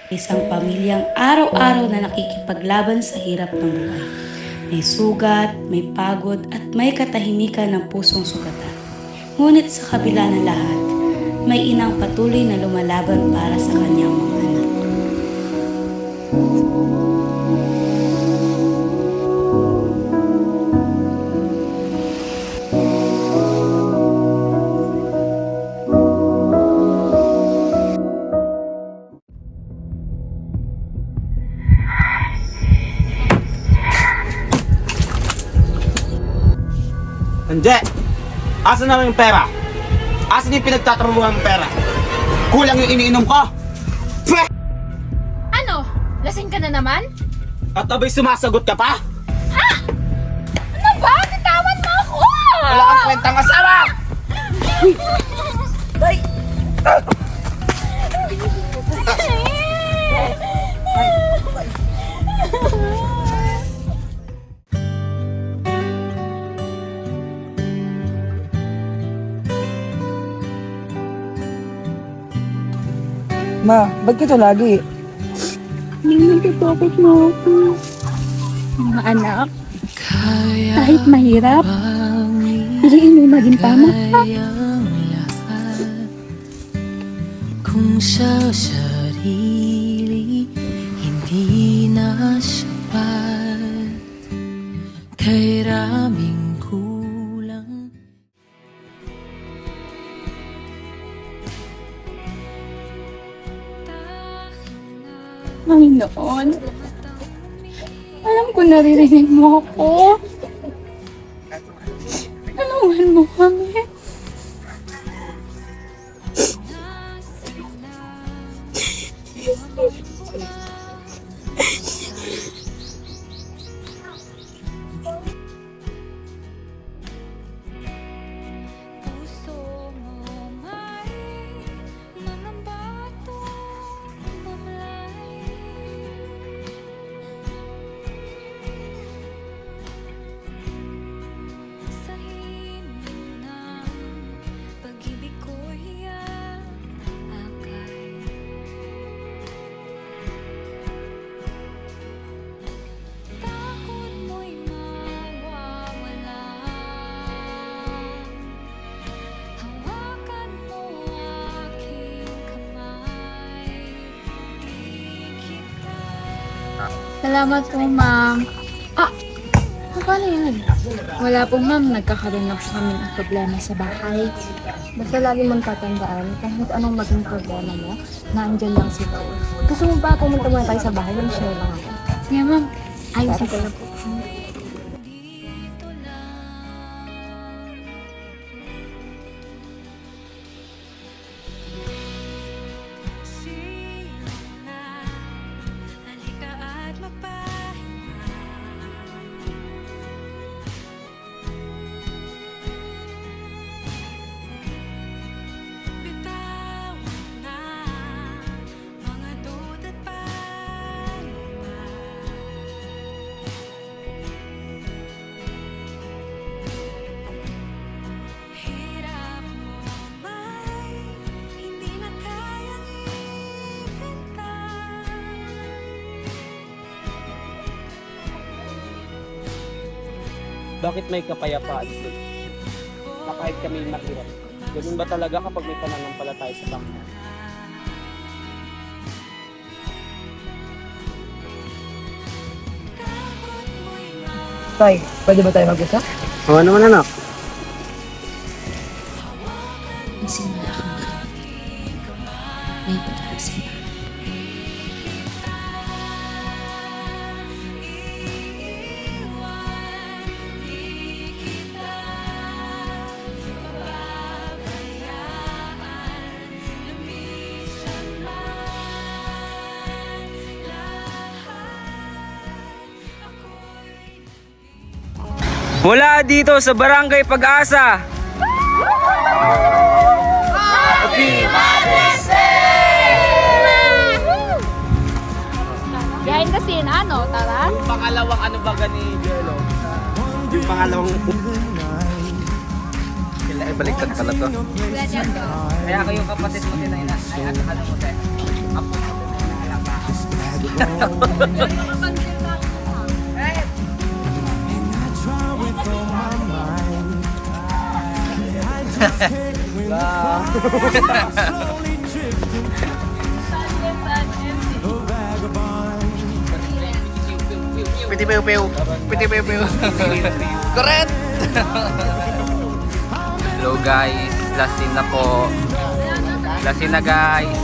Isang pamilyang araw-araw na nakikipaglaban sa hirap ng buhay. May sugat, may pagod at may katahimikan ng pusong sugatan. Ngunit sa kabila ng lahat, may inang patuloy na lumalaban para sa kanyang mga anak. Hindi! Asan na yung pera? Asan yung pinagtatrabuhan ng pera? Kulang yung iniinom ko! Pweh! Ano? Lasing ka na naman? At abay sumasagot ka pa? Ano ba? Bitawan mo ako! Wala kang kwentang asawa! Ay! Ma, ba't kito lagi? Nagtatakot na ako. Mga anak, kahit mahirap, piliin mo maging tama ka. Kung sa sarili hindi na sapat, kay raming kulang. Panginoon, alam ko naririnig mo ako. Tulungan mo kami. Salamat po, ma'am. Paano yan? Wala po, ma'am. Nagkakaroon lang po kami ng problema sa bahay. Basta lagi mong tatandaan, kahit anong maging problema mo, naandyan lang si Paul. Gusto mo ba pumunta muna tayo sa bahay? Mag-share lang ako. Sige, ma'am. Ayusin ko na po. Bakit may kapayapaan doon? Na kahit kami mahirap. Ganun ba talaga kapag may pananampalataya sa Panginoon? Tay, pwede ba tayo mag-usap? Oo naman anak. Magsimula kang makamit. May pag-asa na. Mula dito sa Barangay Pag-asa. Behind the scene, ano? Tara? Yung pangalawang ano ba gani, Jello? Yung pangalawang... Ay, baliktad pala to. Kaya ako yung kapatid mo din ay ano mo tayo. Apo mo din ay alabahan. Piti pew pew. Piti pew pew. Correct! Hello guys, last scene na po. Last scene na guys.